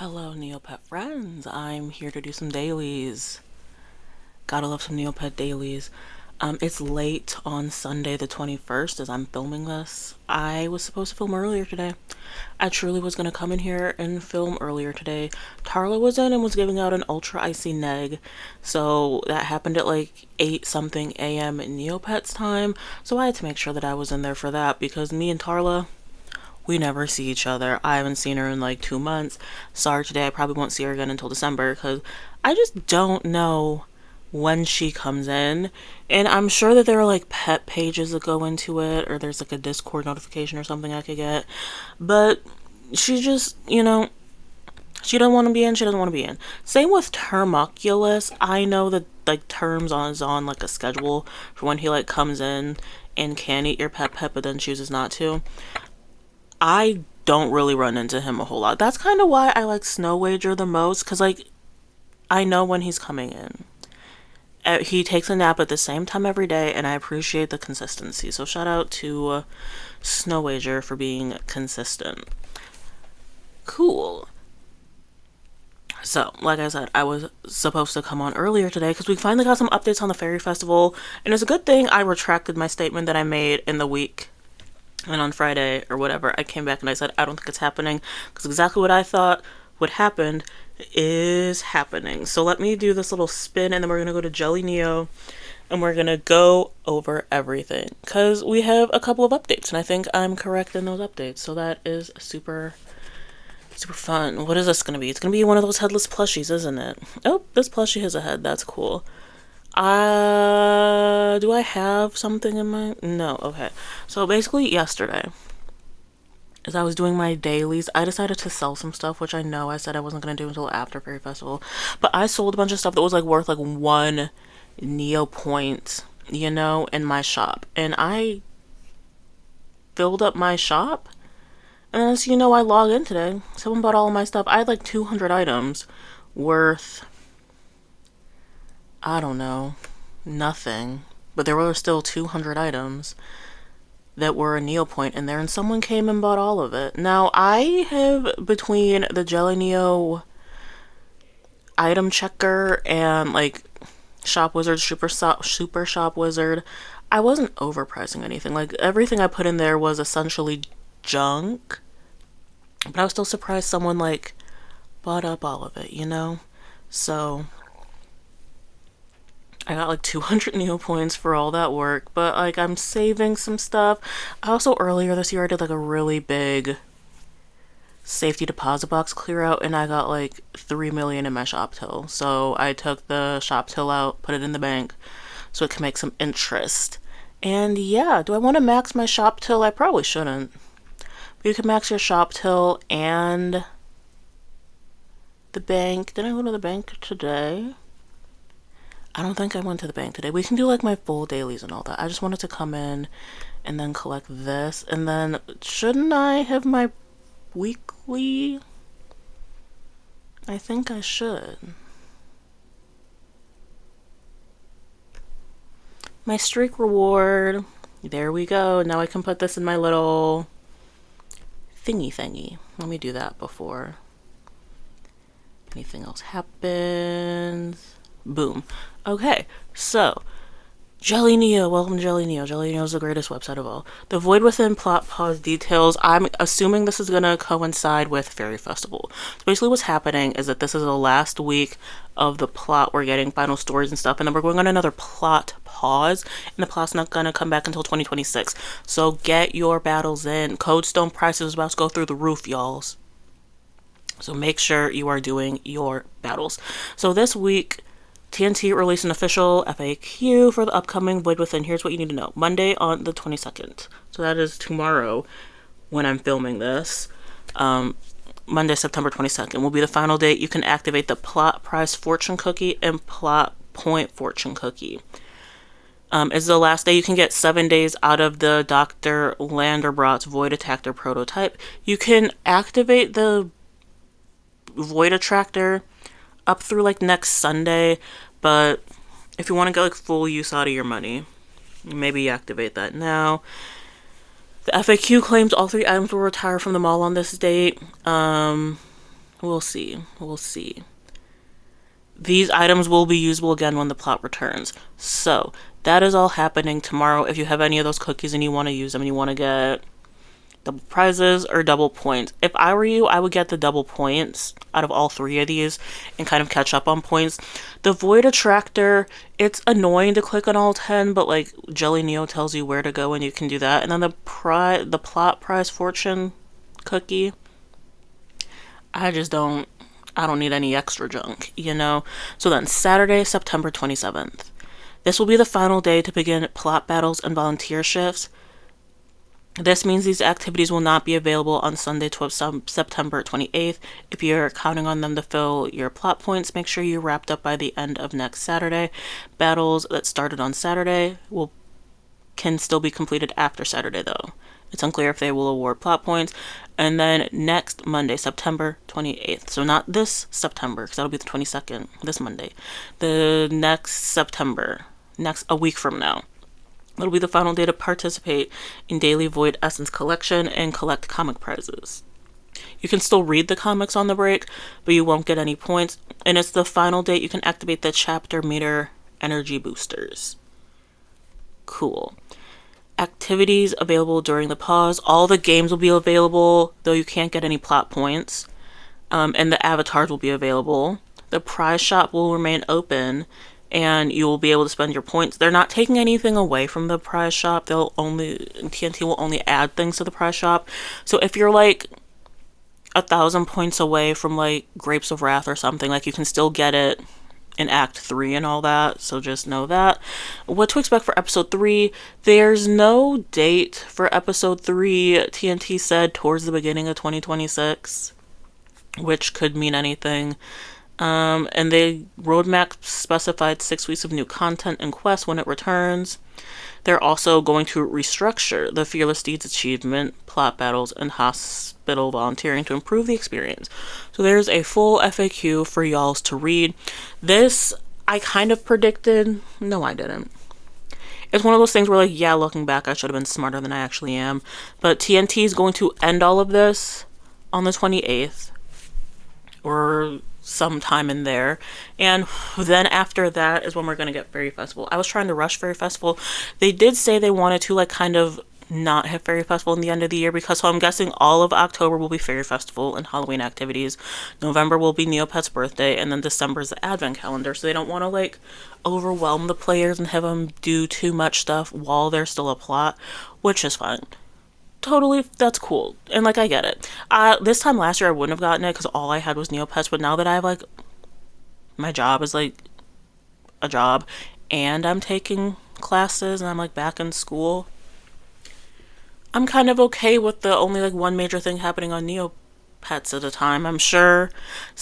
Hello, Neopet friends. I'm here to do some dailies. Gotta love some Neopet dailies. It's late on Sunday the 21st as I'm filming this. I was supposed to film earlier today. I truly was gonna come in here and film earlier today. Tarla was in and was giving out an ultra icy neg. So that happened at like 8 something a.m. Neopets time. So I had to make sure that I was in there for that because me and Tarla, we never see each other. I haven't seen her in like 2 months. Sorry today, I probably won't see her again until December because I just don't know when she comes in. And I'm sure that there are like pet pages that go into it, or there's like a Discord notification or something I could get. But she just, she doesn't want to be in, she doesn't want to be in. Same with Termoculus. I know that like Terms is on like a schedule for when he like comes in and can eat your pet but then chooses not to. I don't really run into him a whole lot. That's kind of why I like Snow Wager the most, because like I know when he's coming in. He takes a nap at the same time every day, and I appreciate the consistency. So shout out to Snow Wager for being consistent. Cool. So, like I said, I was supposed to come on earlier today because we finally got some updates on the Fairy Festival, and it's a good thing I retracted my statement that I made in the week. And on Friday or whatever, I came back and I said, I don't think it's happening because exactly what I thought would happen is happening. So let me do this little spin and then we're going to go to Jelly Neo and we're going to go over everything because we have a couple of updates and I think I'm correct in those updates. So that is super fun. What is this going to be? It's going to be one of those headless plushies, isn't it? Oh, this plushie has a head. That's cool. Do I have something in mind? No, okay. So basically yesterday, as I was doing my dailies, I decided to sell some stuff, which I know I said I wasn't going to do until after Fairy Festival. But I sold a bunch of stuff that was like worth like 1 Neo point, in my shop. And I filled up my shop. And as you know, I log in today. Someone bought all of my stuff. I had like 200 items worth, I don't know, nothing. But there were still 200 items that were a Neo point in there, and someone came and bought all of it. Now, I have, between the Jelly Neo item checker and like Shop Wizard, Super Shop Wizard, I wasn't overpricing anything. Like, everything I put in there was essentially junk. But I was still surprised someone like bought up all of it. So I got like 200 Neo points for all that work, but like I'm saving some stuff. I also earlier this year I did like a really big safety deposit box clear out and I got like 3 million in my shop till. So I took the shop till out, put it in the bank so it can make some interest. And yeah, do I want to max my shop till? I probably shouldn't. But you can max your shop till and the bank. Did I go to the bank today? I don't think I went to the bank today. We can do like my full dailies and all that. I just wanted to come in and then collect this. And then shouldn't I have my weekly? I think I should. My streak reward. There we go. Now I can put this in my little thingy. Let me do that before anything else happens. Boom. Okay, so Jelly Neo, welcome to Jelly Neo. Jelly Neo is the greatest website of all. The Void Within plot pause details. I'm assuming this is gonna coincide with Fairy Festival. So basically what's happening is that this is the last week of the plot. We're getting final stories and stuff, and then we're going on another plot pause, and the plot's not gonna come back until 2026. So get your battles in. Codestone prices is about to go through the roof, y'alls. So make sure you are doing your battles. So this week, TNT released an official FAQ for the upcoming Void Within. Here's what you need to know. Monday on the 22nd. So that is tomorrow when I'm filming this. Monday, September 22nd will be the final date. You can activate the plot price fortune cookie and plot point fortune cookie. Is the last day you can get 7 days out of the Dr. Landerbrot's Void Attractor prototype. You can activate the Void Attractor up through like next Sunday, but if you want to get like full use out of your money, maybe activate that now. The FAQ claims all 3 items will retire from the mall on this date. We'll see. We'll see. These items will be usable again when the plot returns. So that is all happening tomorrow. If you have any of those cookies and you want to use them and you want to get double prizes or double points. If I were you, I would get the double points out of all three of these and kind of catch up on points. The Void Attractor, it's annoying to click on all 10, but like Jelly Neo tells you where to go and you can do that. And then the plot prize fortune cookie, I don't need any extra junk, you know? So then Saturday, September 27th. This will be the final day to begin plot battles and volunteer shifts. This means these activities will not be available on Sunday, September 28th. If you're counting on them to fill your plot points, make sure you're wrapped up by the end of next Saturday. Battles that started on Saturday can still be completed after Saturday, though. It's unclear if they will award plot points. And then next Monday, September 28th. So not this September, because that'll be the 22nd, this Monday. The next September, a week from now. It'll be the final day to participate in Daily Void Essence Collection and collect comic prizes. You can still read the comics on the break, but you won't get any points. And it's the final date you can activate the chapter meter energy boosters. Cool. Activities available during the pause. All the games will be available, though you can't get any plot points. And the avatars will be available. The prize shop will remain open, and you will be able to spend your points. They're not taking anything away from the prize shop. TNT will only add things to the prize shop. So if you're like 1,000 points away from like Grapes of Wrath or something, like you can still get it in Act 3 and all that. So just know that. What to expect for Episode 3. There's no date for Episode 3. TNT said towards the beginning of 2026, which could mean anything. And the roadmap specified 6 weeks of new content and quests when it returns. They're also going to restructure the Fearless Deeds achievement, plot battles, and hospital volunteering to improve the experience. So there's a full FAQ for y'alls to read. This, I kind of predicted. No, I didn't. It's one of those things where, like, yeah, looking back, I should have been smarter than I actually am. But TNT is going to end all of this on the 28th. Or sometime in there, and then after that is when we're gonna get Fairy Festival. I was trying to rush Fairy Festival. They did say they wanted to like kind of not have Fairy Festival in the end of the year, because so I'm guessing all of October will be Fairy Festival and Halloween activities. November will be Neopets' birthday, and then December is the Advent calendar. So they don't want to like overwhelm the players and have them do too much stuff while there's still a plot, which is fine. Totally, that's cool. And like, I get it. This time last year I wouldn't have gotten it because all I had was Neopets, but now that I have like, my job is like a job and I'm taking classes and I'm like back in school, I'm kind of okay with the only like one major thing happening on Neopets at a time. I'm sure,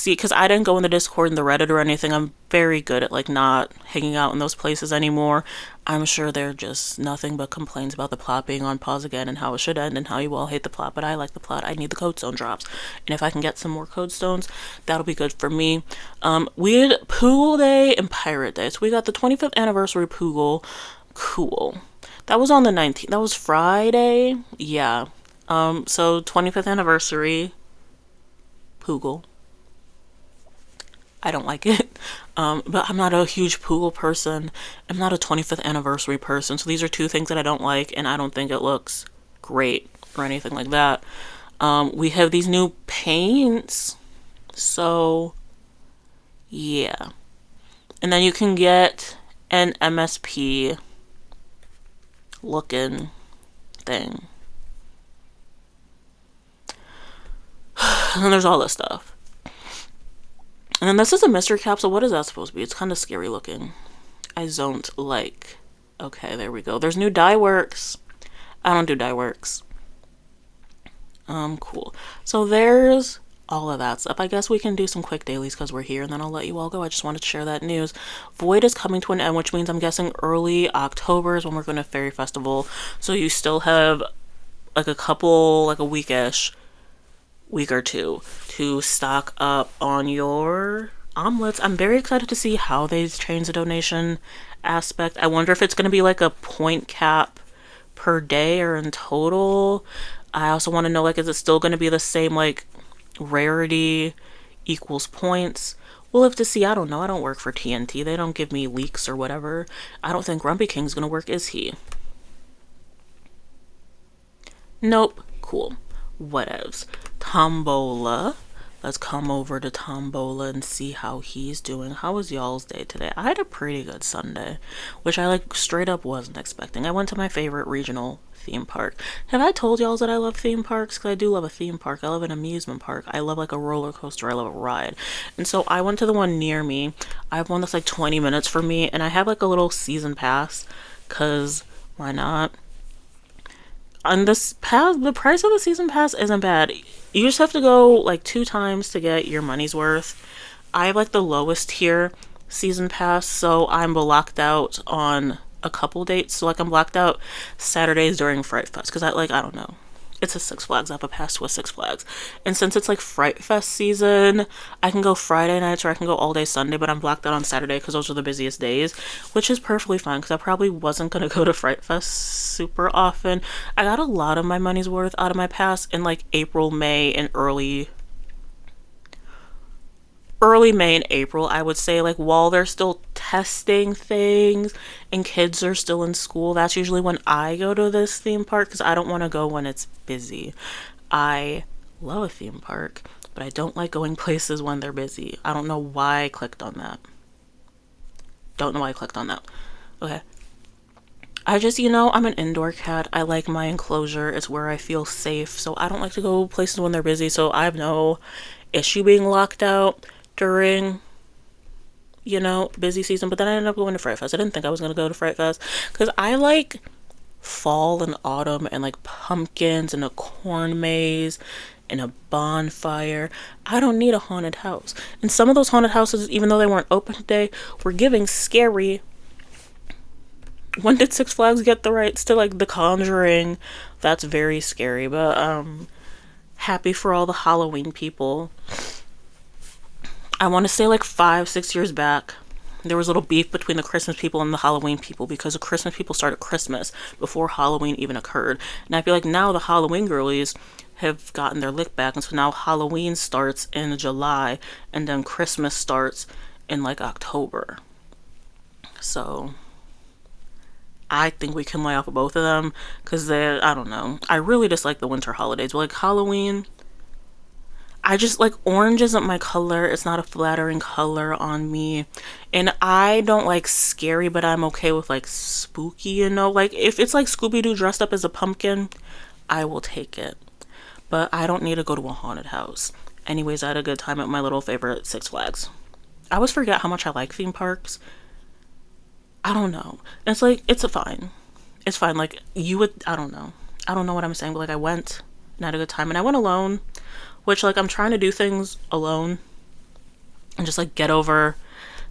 because I didn't go in the Discord and the Reddit or anything. I'm very good at like not hanging out in those places anymore. I'm sure they're just nothing but complaints about the plot being on pause again and how it should end and how you all hate the plot, but I like the plot. I need the code stone drops, and if I can get some more code stones, that'll be good for me. We had Poogle Day and Pirate Day, so we got the 25th anniversary Poogle. Cool. That was on the 19th. That was Friday. Yeah. So 25th anniversary Poogle. I don't like it. But I'm not a huge Poogle person. I'm not a 25th anniversary person. So these are two things that I don't like, and I don't think it looks great or anything like that. We have these new paints. So, yeah. And then you can get an MSP looking thing. And then there's all this stuff. And then this is a mystery capsule. What is that supposed to be? It's kind of scary looking. I don't like. Okay, there we go. There's new dye works. I don't do dye works. Cool. So there's all of that stuff. I guess we can do some quick dailies because we're here, and then I'll let you all go. I just wanted to share that news. Void is coming to an end, which means I'm guessing early October is when we're going to Fairy Festival. So you still have like a weekish, week or two to stock up on your omelets. I'm very excited to see how they change the donation aspect. I wonder if it's going to be like a point cap per day or in total. I also want to know, like, is it still going to be the same like rarity equals points. We'll live to see. I don't know. I don't work for TNT. They don't give me leaks or whatever. I don't think Grumpy King's gonna work, is he? Nope. Cool. Whatevs. Tombola. Let's come over to Tombola and see how he's doing. How was y'all's day today? I had a pretty good Sunday, which I like straight up wasn't expecting. I went to my favorite regional theme park. Have I told y'all that I love theme parks? Because I do love a theme park. I love an amusement park. I love like a roller coaster. I love a ride. And so I went to the one near me. I have one that's like 20 minutes from me, and I have like a little season pass because why not? On this pass, the price of the season pass isn't bad. You just have to go like 2 times to get your money's worth. I have like the lowest tier season pass, so I'm blocked out on a couple dates. So like I'm blocked out Saturdays during Fright Fest because I don't know. It's a Six Flags. I have a pass to a Six Flags. And since it's like Fright Fest season, I can go Friday nights or I can go all day Sunday, but I'm blocked out on Saturday because those are the busiest days, which is perfectly fine because I probably wasn't going to go to Fright Fest super often. I got a lot of my money's worth out of my pass in like April, May, and early May and April, I would say, like while they're still testing things and kids are still in school. That's usually when I go to this theme park because I don't want to go when it's busy. I love a theme park, but I don't like going places when they're busy. I don't know why I clicked on that. Don't know why I clicked on that. Okay. I just, I'm an indoor cat. I like my enclosure. It's where I feel safe. So I don't like to go places when they're busy. So I have no issue being locked out during, busy season. But then I ended up going to Fright Fest. I didn't think I was going to go to Fright Fest because I like fall and autumn and like pumpkins and a corn maze and a bonfire. I don't need a haunted house. And some of those haunted houses, even though they weren't open today, were giving scary. When did Six Flags get the rights to like The Conjuring? That's very scary. But happy for all the Halloween people. I want to say like 5-6 years back, there was a little beef between the Christmas people and the Halloween people because the Christmas people started Christmas before Halloween even occurred. And I feel like now the Halloween girlies have gotten their lick back, and so now Halloween starts in July and then Christmas starts in like October. So I think we can lay off of both of them because I don't know. I really dislike the winter holidays. But like Halloween, I just like orange isn't my color. It's not a flattering color on me. And I don't like scary, but I'm okay with like spooky, Like if it's like Scooby-Doo dressed up as a pumpkin, I will take it. But I don't need to go to a haunted house. Anyways, I had a good time at my little favorite Six Flags. I always forget how much I like theme parks. I don't know. It's like, it's fine. It's fine. Like, you would, I don't know. I don't know what I'm saying, but like, I went and had a good time. And I went alone, which, like, I'm trying to do things alone and just, like, get over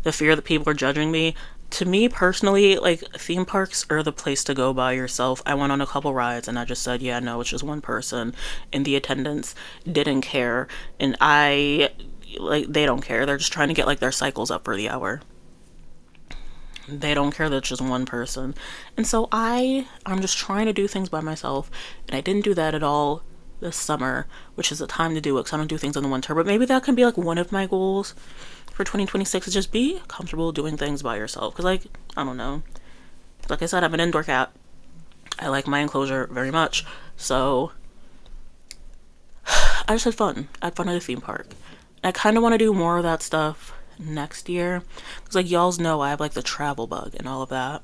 the fear that people are judging me. To me, personally, like, theme parks are the place to go by yourself. I went on a couple rides and I just said, yeah, no, it's just one person. And the attendants didn't care. And they don't care. They're just trying to get, like, their cycles up for the hour. They don't care that it's just one person. And so I'm just trying to do things by myself. And I didn't do that at all this summer, which is the time to do it because I don't do things in the winter. But maybe that can be like one of my goals for 2026 is just be comfortable doing things by yourself. Because like, I don't know. Like I said, I'm an indoor cat. I like my enclosure very much. So I just had fun. I had fun at a theme park. I kind of want to do more of that stuff next year because like y'all's know I have like the travel bug and all of that,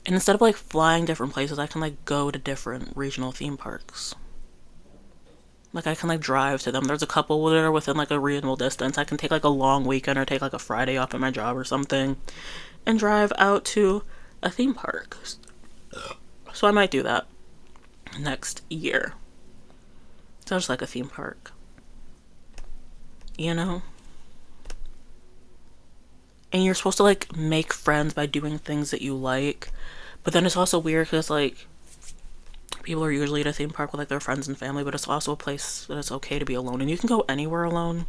and instead of like flying different places, I can like go to different regional theme parks. Like I can like drive to them. There's a couple that are within like a reasonable distance. I can take like a long weekend or take like a Friday off at my job or something and drive out to a theme park. So I might do that next year. So just like a theme park, and you're supposed to like make friends by doing things that you like, but then it's also weird because like people are usually at a theme park with like their friends and family, but it's also a place that it's okay to be alone and you can go anywhere alone.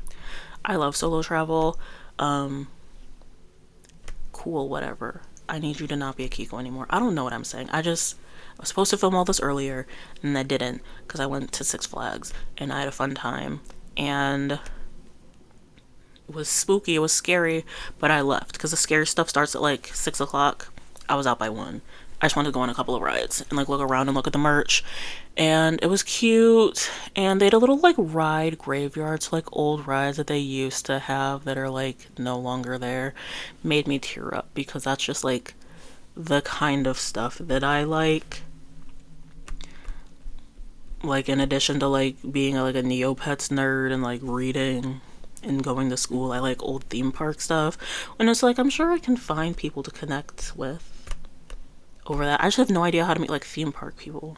I love solo travel. Cool, whatever. I need you to not be a Kiko anymore. I don't know what I'm saying. I was supposed to film all this earlier and I didn't because I went to Six Flags and I had a fun time, and was spooky, it was scary, but I left because the scary stuff starts at like 6 o'clock. I was out by 1. I just wanted to go on a couple of rides and like look around and look at the merch. And it was cute. And they had a little like ride graveyard, so like old rides that they used to have that are like no longer there. Made me tear up because that's just like the kind of stuff that I like. Like in addition to like being like a neopets nerd and like reading and going to school, I like old theme park stuff. And it's like I'm sure I can find people to connect with over that. I just have no idea how to meet like theme park people.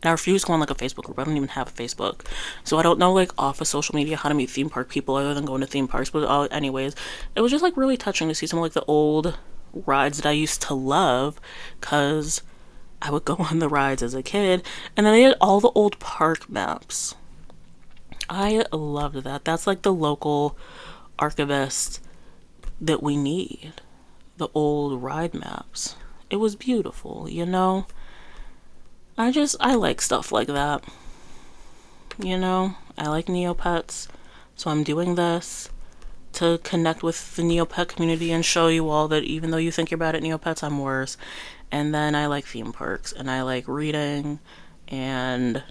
And I refuse to go on like a Facebook group. I don't even have a Facebook. So I don't know like off of social media how to meet theme park people other than going to theme parks. But anyways, it was just like really touching to see some of like the old rides that I used to love because I would go on the rides as a kid. And then they had all the old park maps. I loved that. That's like the local archivist that we need. The old ride maps. It was beautiful, you know? I like stuff like that. You know? I like Neopets. So I'm doing this to connect with the Neopet community and show you all that even though you think you're bad at Neopets, I'm worse. And then I like theme parks and I like reading and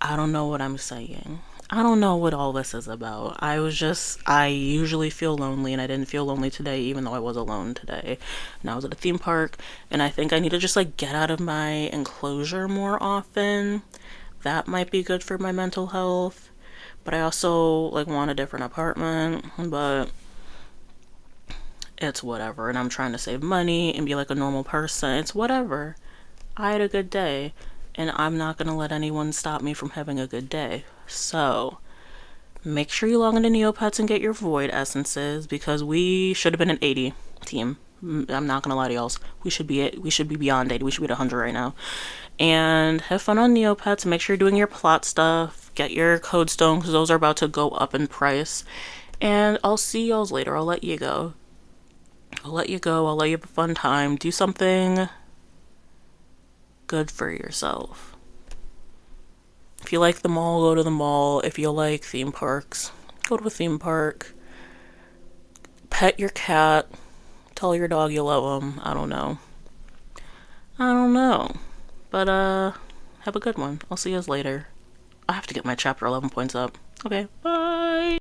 I don't know what I'm saying. I don't know what all this is about. I usually feel lonely and I didn't feel lonely today even though I was alone today. And I was at a theme park and I think I need to just like get out of my enclosure more often. That might be good for my mental health. But I also like want a different apartment, but it's whatever. And I'm trying to save money and be like a normal person. It's whatever. I had a good day and I'm not going to let anyone stop me from having a good day. So, make sure you log into Neopets and get your void essences because we should have been an 80 team. I'm not going to lie to y'all. We should be beyond 80. We should be at 100 right now. And have fun on Neopets. Make sure you're doing your plot stuff. Get your code stone because those are about to go up in price. And I'll see y'all later. I'll let you go. I'll let you go. I'll let you have a fun time. Do something good for yourself. If you like the mall, go to the mall. If you like theme parks, go to a theme park. Pet your cat. Tell your dog you love him. I don't know. I don't know. But, have a good one. I'll see you later. I have to get my chapter 11 points up. Okay, bye.